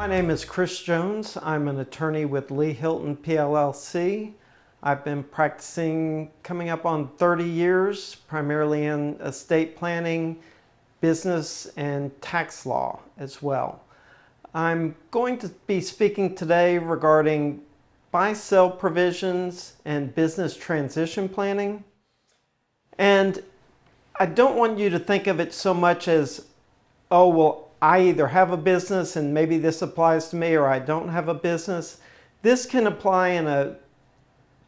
My name is Chris Jones. I'm an attorney with Lee Hilton PLLC. I've been practicing coming up on 30 years, primarily in estate planning, business, and tax law as well. I'm going to be speaking today regarding buy-sell provisions and business transition planning. And I don't want you to think of it so much as, oh, well, I either have a business and maybe this applies to me, or I don't have a business. This can apply in a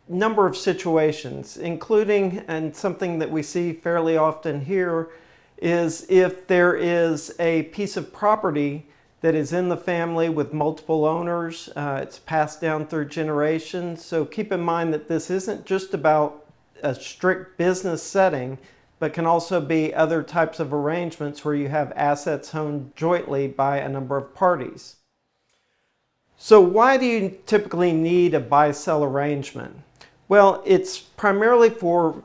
number of situations, including, and something that we see fairly often here, is if there is a piece of property that is in the family with multiple owners. It's passed down through generations. So keep in mind that this isn't just about a strict business setting, but can also be other types of arrangements where you have assets owned jointly by a number of parties. So why do you typically need a buy-sell arrangement? Well, it's primarily for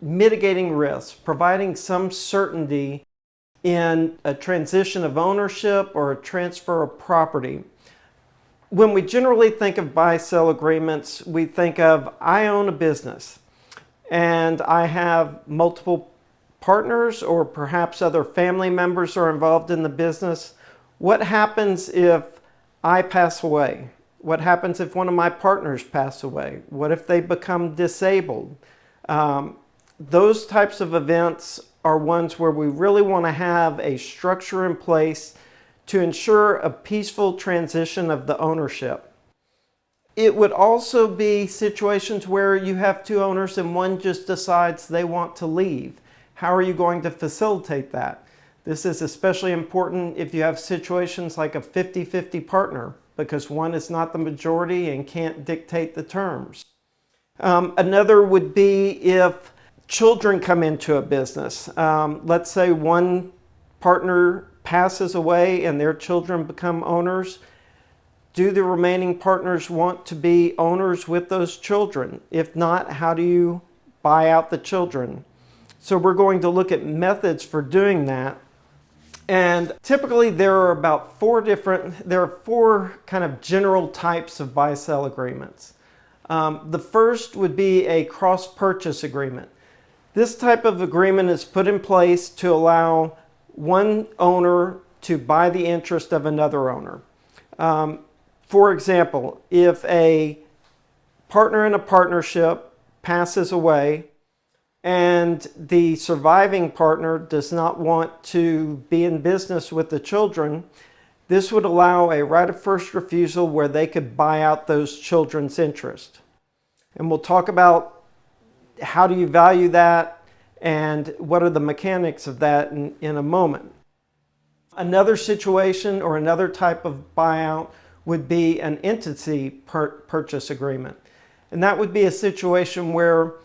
mitigating risks, providing some certainty in a transition of ownership or a transfer of property. When we generally think of buy-sell agreements, we think of, I own a business and I have multiple partners, or perhaps other family members are involved in the business. What happens if I pass away? What happens if one of my partners pass away? What if they become disabled? Those types of events are ones where we really want to have a structure in place to ensure a peaceful transition of the ownership. It would also be situations where you have two owners and one just decides they want to leave. How are you going to facilitate that? This is especially important if you have situations like a 50-50 partner, because one is not the majority and can't dictate the terms. Another would be if children come into a business. Let's say one partner passes away and their children become owners. Do the remaining partners want to be owners with those children? If not, how do you buy out the children? So we're going to look at methods for doing that. And typically there are four kind of general types of buy-sell agreements. The first would be a cross-purchase agreement. This type of agreement is put in place to allow one owner to buy the interest of another owner. For example, if a partner in a partnership passes away and the surviving partner does not want to be in business with the children, this would allow a right of first refusal where they could buy out those children's interest. And we'll talk about how do you value that and what are the mechanics of that in a moment. Another situation or another type of buyout would be an entity purchase agreement. And that would be a situation where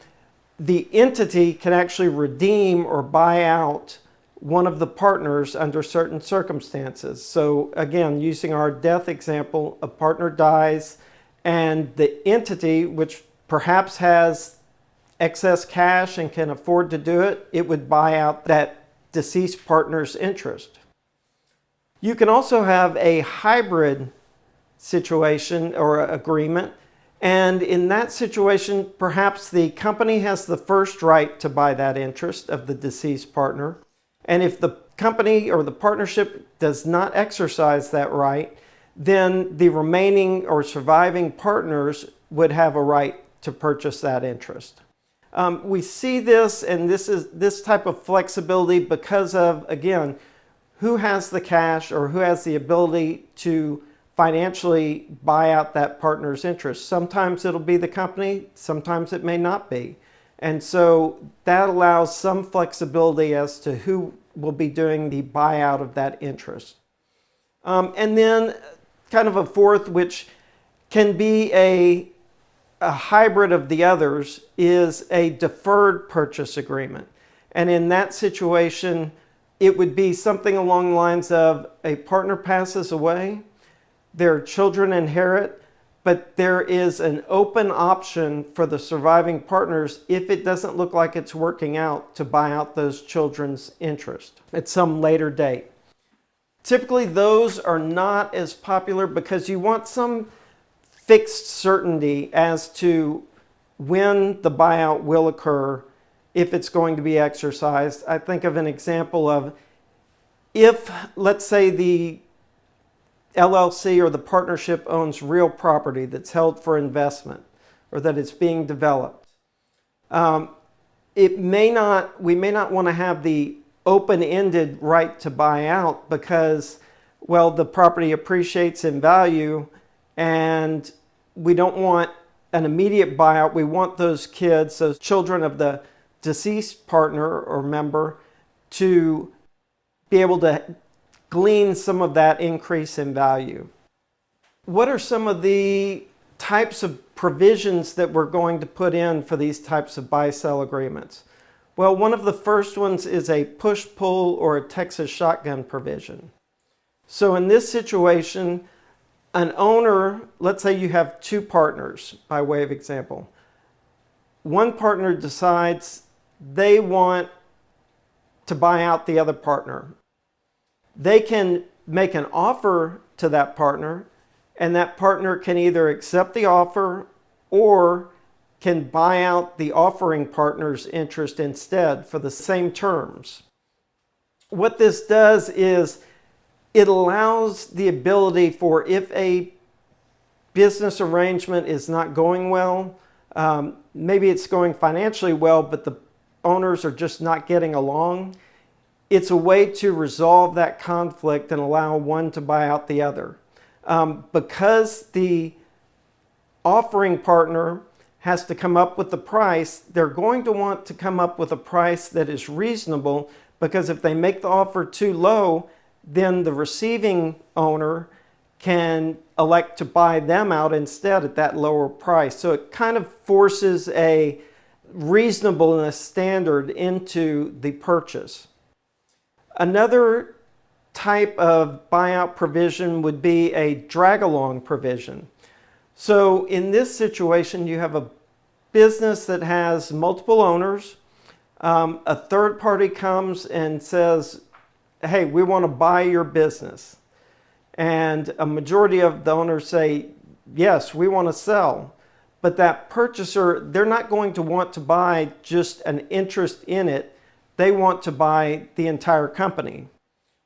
the entity can actually redeem or buy out one of the partners under certain circumstances. So again, using our death example, a partner dies and the entity, which perhaps has excess cash and can afford to do it, it would buy out that deceased partner's interest. You can also have a hybrid situation or agreement. And in that situation, perhaps the company has the first right to buy that interest of the deceased partner. And if the company or the partnership does not exercise that right, then the remaining or surviving partners would have a right to purchase that interest. We see this, and this type of flexibility because of, again, who has the cash or who has the ability to financially buy out that partner's interest. Sometimes it'll be the company, sometimes it may not be. And so that allows some flexibility as to who will be doing the buyout of that interest. And then kind of a fourth, which can be a hybrid of the others, is a deferred purchase agreement. And in that situation, it would be something along the lines of a partner passes away, their children inherit, but there is an open option for the surviving partners, if it doesn't look like it's working out, to buy out those children's interest at some later date. Typically, those are not as popular because you want some fixed certainty as to when the buyout will occur, if it's going to be exercised. I think of an example of if, let's say, the LLC or the partnership owns real property that's held for investment or that it's being developed. We may not want to have the open-ended right to buy out because, well, the property appreciates in value and we don't want an immediate buyout. We want those kids, those children of the deceased partner or member, to be able to glean some of that increase in value. What are some of the types of provisions that we're going to put in for these types of buy-sell agreements? Well, one of the first ones is a push-pull or a Texas shotgun provision. So in this situation, an owner, let's say you have two partners, by way of example. One partner decides they want to buy out the other partner. They can make an offer to that partner, and that partner can either accept the offer or can buy out the offering partner's interest instead for the same terms. What this does is it allows the ability for, if a business arrangement is not going well, maybe it's going financially well, but the owners are just not getting along, it's a way to resolve that conflict and allow one to buy out the other. Because the offering partner has to come up with the price, they're going to want to come up with a price that is reasonable, because if they make the offer too low, then the receiving owner can elect to buy them out instead at that lower price. So it kind of forces a reasonableness standard into the purchase. Another type of buyout provision would be a drag-along provision. So in this situation, you have a business that has multiple owners. A third party comes and says, hey, we want to buy your business. And a majority of the owners say, yes, we want to sell. But that purchaser, they're not going to want to buy just an interest in it. They want to buy the entire company.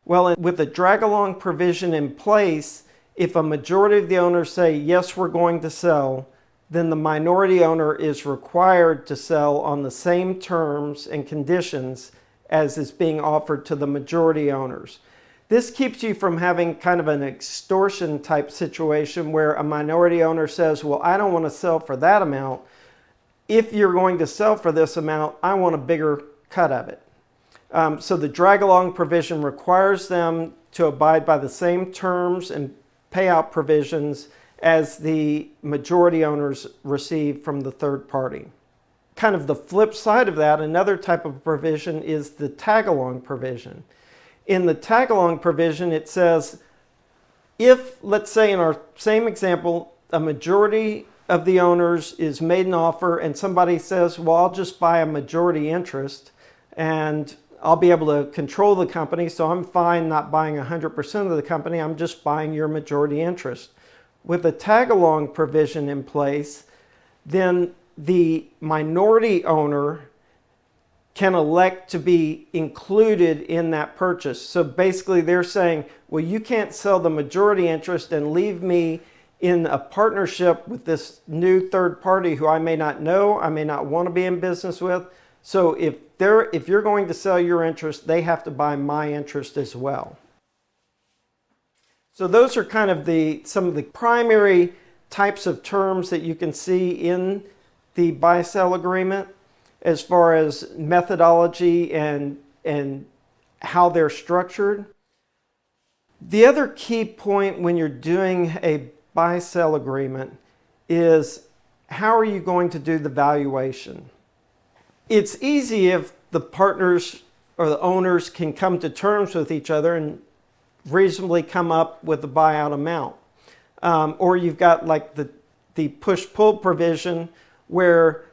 Well, with a drag-along provision in place, if a majority of the owners say, yes, we're going to sell, then the minority owner is required to sell on the same terms and conditions as is being offered to the majority owners. This keeps you from having kind of an extortion type situation where a minority owner says, well, I don't want to sell for that amount. If you're going to sell for this amount, I want a bigger cut of it. So the drag-along provision requires them to abide by the same terms and payout provisions as the majority owners receive from the third party. Kind of the flip side of that, another type of provision is the tag-along provision. In the tag-along provision, it says, if, let's say in our same example, a majority of the owners is made an offer and somebody says, well, I'll just buy a majority interest and I'll be able to control the company, so I'm fine not buying 100% of the company, I'm just buying your majority interest. With a tag-along provision in place, then the minority owner can elect to be included in that purchase. So basically they're saying, well, you can't sell the majority interest and leave me in a partnership with this new third party who I may not know, I may not want to be in business with. So if you're going to sell your interest, they have to buy my interest as well. So those are kind of some of the primary types of terms that you can see in the buy-sell agreement as far as methodology and how they're structured. The other key point when you're doing a buy-sell agreement is, how are you going to do the valuation? It's easy if the partners or the owners can come to terms with each other and reasonably come up with the buyout amount. Or you've got like the push-pull provision where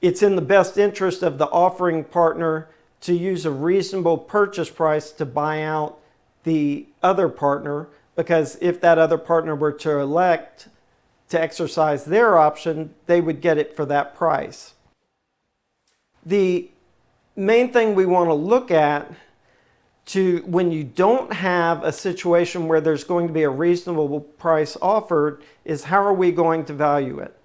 it's in the best interest of the offering partner to use a reasonable purchase price to buy out the other partner, because if that other partner were to elect to exercise their option, they would get it for that price. The main thing we want to look at when you don't have a situation where there's going to be a reasonable price offered is how are we going to value it?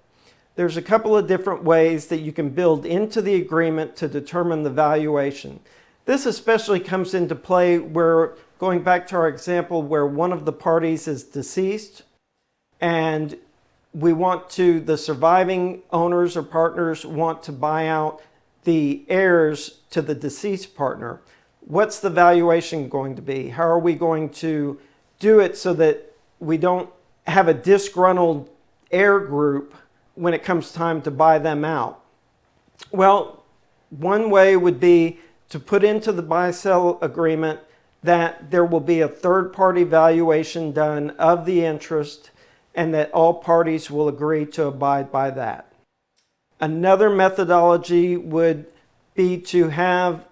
There's a couple of different ways that you can build into the agreement to determine the valuation. This especially comes into play where, going back to our example where one of the parties is deceased and the surviving owners or partners want to buy out the heirs to the deceased partner. What's the valuation going to be? How are we going to do it so that we don't have a disgruntled heir group when it comes time to buy them out? Well, one way would be to put into the buy-sell agreement that there will be a third-party valuation done of the interest and that all parties will agree to abide by that. Another methodology would be to have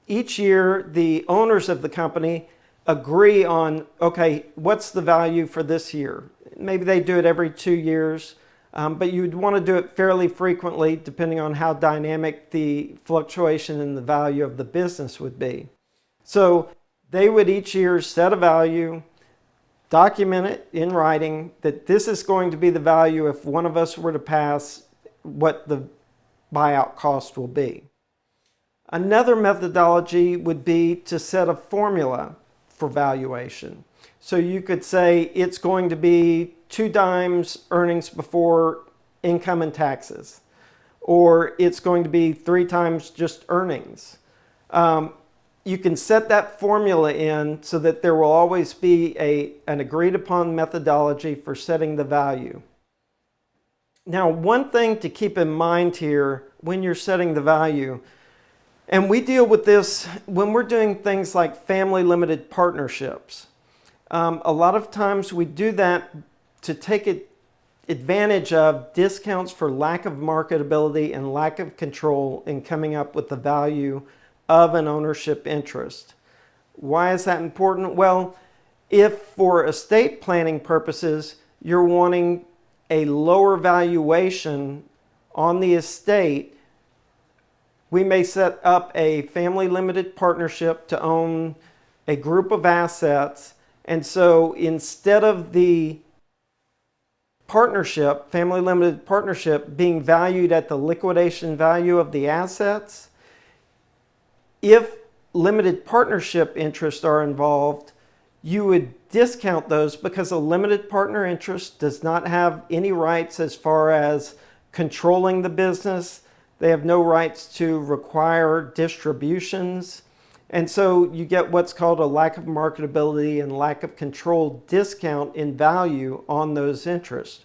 each year the owners of the company agree on, okay, what's the value for this year? Maybe they do it every 2 years, but you'd want to do it fairly frequently depending on how dynamic the fluctuation in the value of the business would be. So they would each year set a value, document it in writing that this is going to be the value if one of us were to pass, what the buyout cost will be. Another methodology would be to set a formula for valuation. So you could say it's going to be 2 times earnings before income and taxes, or it's going to be 3 times just earnings. You can set that formula in so that there will always be an agreed upon methodology for setting the value. Now, one thing to keep in mind here when you're setting the value, and we deal with this when we're doing things like family limited partnerships. A lot of times we do that to take advantage of discounts for lack of marketability and lack of control in coming up with the value of an ownership interest. Why is that important? Well, if for estate planning purposes you're wanting a lower valuation on the estate, we may set up a family limited partnership to own a group of assets. And so instead of the partnership, family limited partnership, being valued at the liquidation value of the assets, if limited partnership interests are involved, you would discount those because a limited partner interest does not have any rights as far as controlling the business. They have no rights to require distributions. And so you get what's called a lack of marketability and lack of control discount in value on those interests.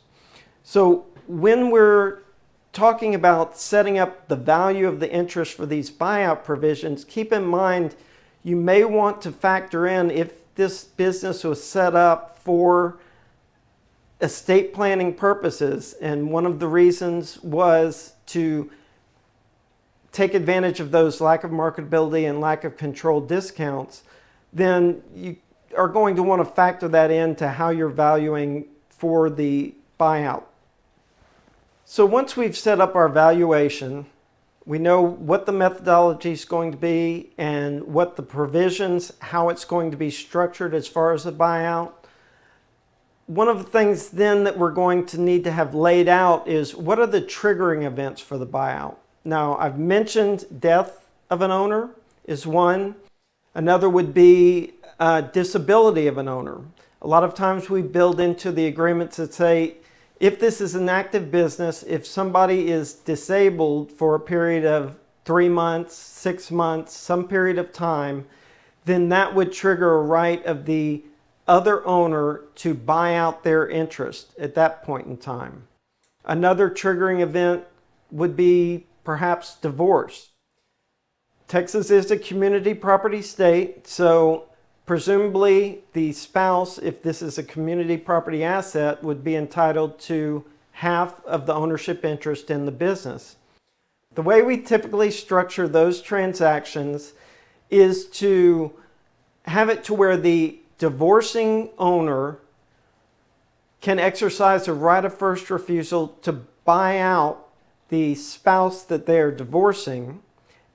So when we're talking about setting up the value of the interest for these buyout provisions, keep in mind you may want to factor in if this business was set up for estate planning purposes, and one of the reasons was to take advantage of those lack of marketability and lack of control discounts, then you are going to want to factor that into how you're valuing for the buyout. So once we've set up our valuation, we know what the methodology is going to be and what the provisions, how it's going to be structured as far as the buyout. One of the things then that we're going to need to have laid out is what are the triggering events for the buyout. Now, I've mentioned death of an owner is one. Another would be disability of an owner. A lot of times we build into the agreements that say, if this is an active business, if somebody is disabled for a period of 3 months, 6 months, some period of time, then that would trigger a right of the other owner to buy out their interest at that point in time. Another triggering event would be perhaps divorce. Texas is a community property state, so presumably the spouse, if this is a community property asset, would be entitled to half of the ownership interest in the business. The way we typically structure those transactions is to have it to where the divorcing owner can exercise a right of first refusal to buy out the spouse that they are divorcing.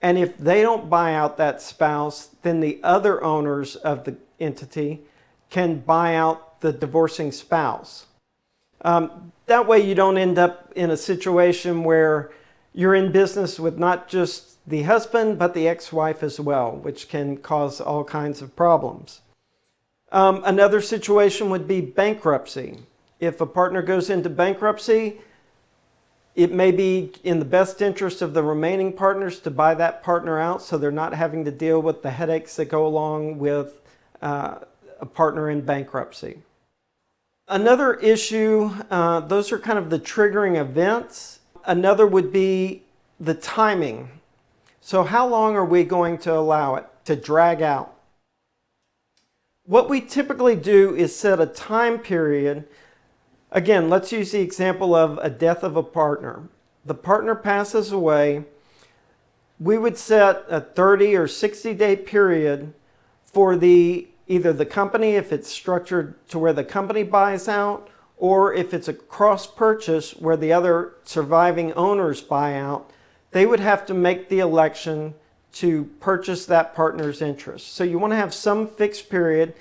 And if they don't buy out that spouse, then the other owners of the entity can buy out the divorcing spouse. That way you don't end up in a situation where you're in business with not just the husband, but the ex-wife as well, which can cause all kinds of problems. Another situation would be bankruptcy. If a partner goes into bankruptcy, it may be in the best interest of the remaining partners to buy that partner out so they're not having to deal with the headaches that go along with a partner in bankruptcy. Another issue, those are kind of the triggering events. Another would be the timing. So how long are we going to allow it to drag out? What we typically do is set a time period. Again, let's use the example of a death of a partner. The partner passes away. We would set a 30 or 60-day period for either the company, if it's structured to where the company buys out, or if it's a cross purchase where the other surviving owners buy out, they would have to make the election to purchase that partner's interest. So you want to have some fixed period.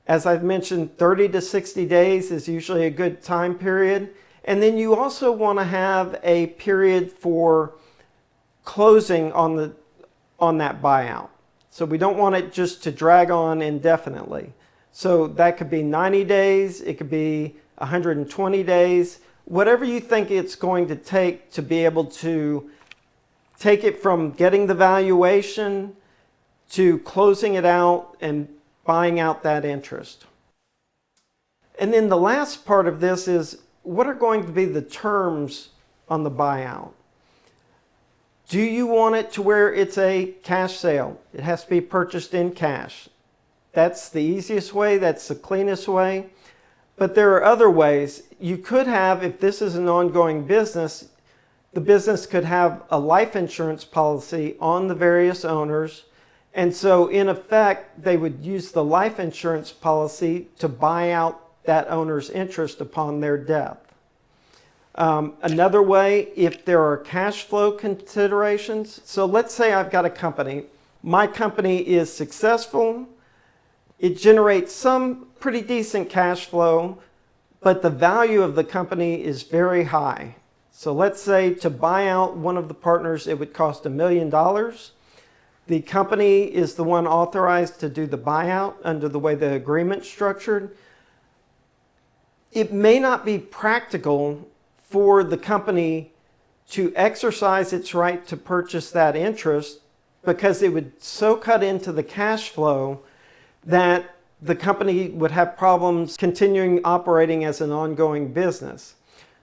As I've mentioned, 30 to 60 days is usually a good time period. And then you also want to have a period for closing on that buyout. So we don't want it just to drag on indefinitely. So that could be 90 days, it could be 120 days, whatever you think it's going to take to be able to take it from getting the valuation to closing it out and buying out that interest. And then the last part of this is, what are going to be the terms on the buyout? Do you want it to where it's a cash sale? It has to be purchased in cash. That's the easiest way, that's the cleanest way. But there are other ways. You could have, if this is an ongoing business, the business could have a life insurance policy on the various owners. And so in effect, they would use the life insurance policy to buy out that owner's interest upon their death. Another way, if there are cash flow considerations. So let's say I've got a company. My company is successful. It generates some pretty decent cash flow, but the value of the company is very high. So let's say to buy out one of the partners, it would cost $1 million. The company is the one authorized to do the buyout under the way the agreement's structured. It may not be practical for the company to exercise its right to purchase that interest because it would so cut into the cash flow that the company would have problems continuing operating as an ongoing business.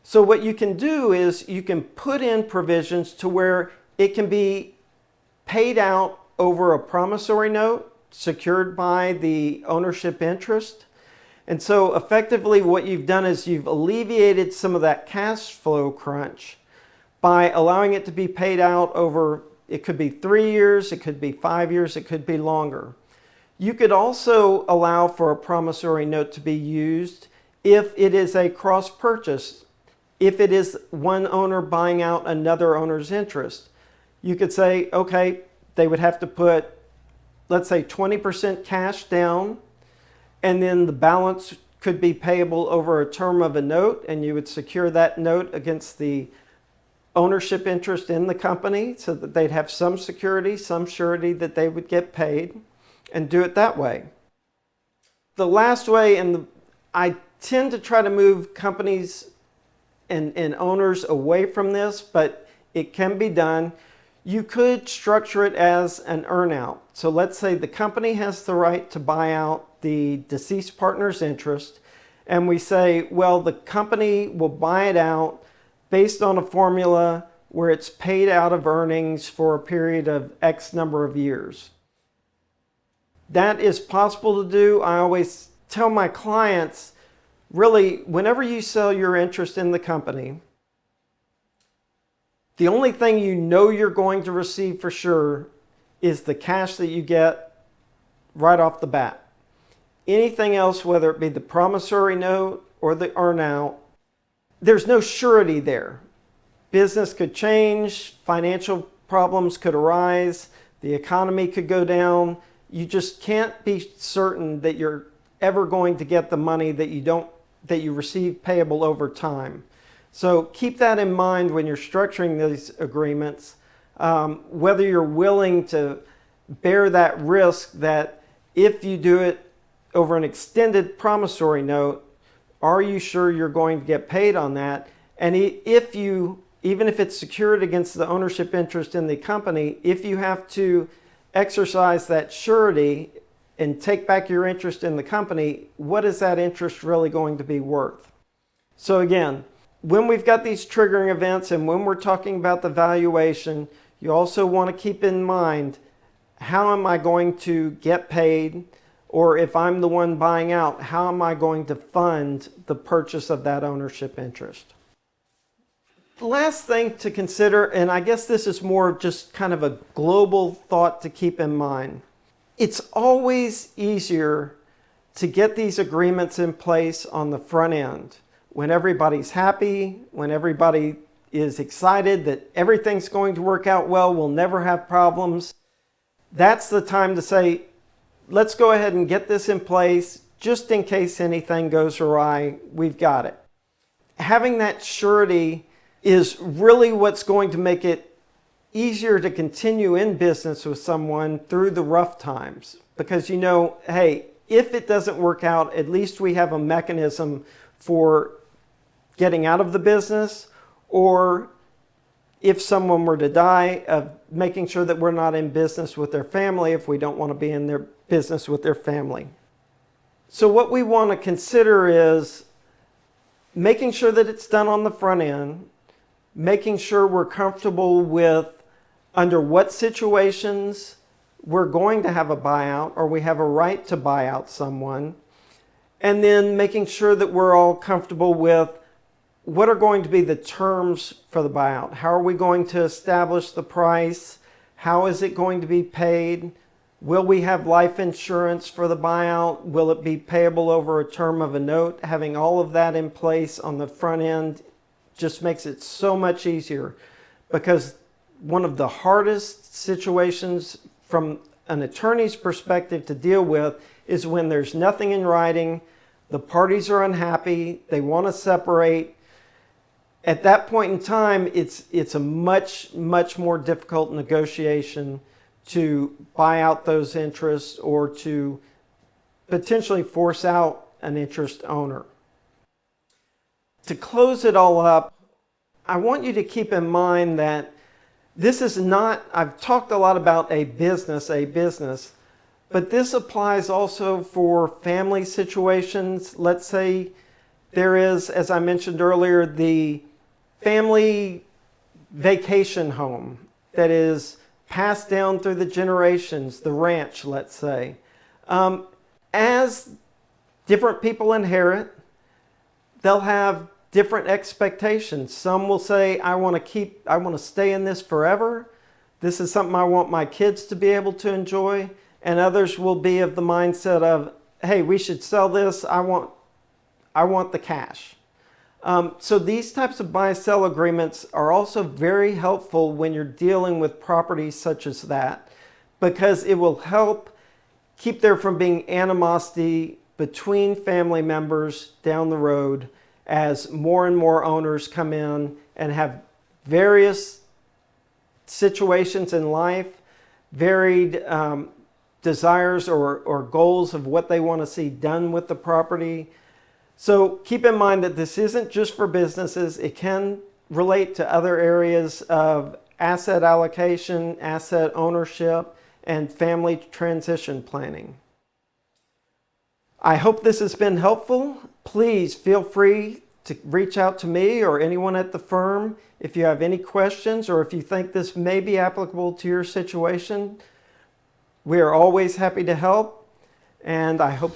So what you can do is you can put in provisions to where it can be paid out over a promissory note secured by the ownership interest. And so effectively what you've done is you've alleviated some of that cash flow crunch by allowing it to be paid out over, it could be 3 years, it could be 5 years, it could be longer. You could also allow for a promissory note to be used if it is a cross purchase, if it is one owner buying out another owner's interest. You could say, okay, they would have to put, let's say 20% cash down, and then the balance could be payable over a term of a note, and you would secure that note against the ownership interest in the company so that they'd have some security, some surety that they would get paid, and do it that way. The last way, and I tend to try to move companies and owners away from this, but it can be done. You could structure it as an earnout. So let's say the company has the right to buy out the deceased partner's interest, and we say, well, the company will buy it out based on a formula where it's paid out of earnings for a period of X number of years. That is possible to do. I always tell my clients, really, whenever you sell your interest in the company, the only thing you know you're going to receive for sure is the cash that you get right off the bat. anything else, whether it be the promissory note or the earnout, there's no surety there. Business could change, financial problems could arise, the economy could go down. You just can't be certain that you're ever going to get the money that you receive payable over time. So keep that in mind when you're structuring these agreements, whether you're willing to bear that risk that if you do it over an extended promissory note, are you sure you're going to get paid on that? And even if it's secured against the ownership interest in the company, if you have to exercise that surety and take back your interest in the company, what is that interest really going to be worth? So again, when we've got these triggering events and when we're talking about the valuation, you also want to keep in mind, how am I going to get paid? Or if I'm the one buying out, how am I going to fund the purchase of that ownership interest? The last thing to consider, and I guess this is more just kind of a global thought to keep in mind, it's always easier to get these agreements in place on the front end when everybody's happy, when everybody is excited that everything's going to work out well, we'll never have problems. That's the time to say, let's go ahead and get this in place just in case anything goes awry, we've got it. Having that surety is really what's going to make it easier to continue in business with someone through the rough times. Because you know, hey, if it doesn't work out, at least we have a mechanism for getting out of the business, or if someone were to die, of making sure that we're not in business with their family if we don't want to be in their business with their family. So what we want to consider is making sure that it's done on the front end, making sure we're comfortable with under what situations we're going to have a buyout or we have a right to buy out someone, and then making sure that we're all comfortable with what are going to be the terms for the buyout. How are we going to establish the price? How is it going to be paid? Will we have life insurance for the buyout? Will it be payable over a term of a note? Having all of that in place on the front end just makes it so much easier, because one of the hardest situations from an attorney's perspective to deal with is when there's nothing in writing, the parties are unhappy, they want to separate. At that point in time, it's a much more difficult negotiation to buy out those interests or to potentially force out an interest owner. To close it all up, I want you to keep in mind that this is not, I've talked a lot about a business, but this applies also for family situations. Let's say there is, as I mentioned earlier, the family vacation home that is passed down through the generations, the ranch, let's say. As different people inherit, they'll have different expectations. Some will say, I want to stay in this forever. This is something I want my kids to be able to enjoy. And others will be of the mindset of, hey, we should sell this. I want the cash. So these types of buy-sell agreements are also very helpful when you're dealing with properties such as that, because it will help keep there from being animosity between family members down the road as more and more owners come in and have various situations in life, varied desires or goals of what they want to see done with the property. So keep in mind that this isn't just for businesses. It can relate to other areas of asset allocation, asset ownership, and family transition planning. I hope this has been helpful. Please feel free to reach out to me or anyone at the firm if you have any questions or if you think this may be applicable to your situation. We are always happy to help, and I hope you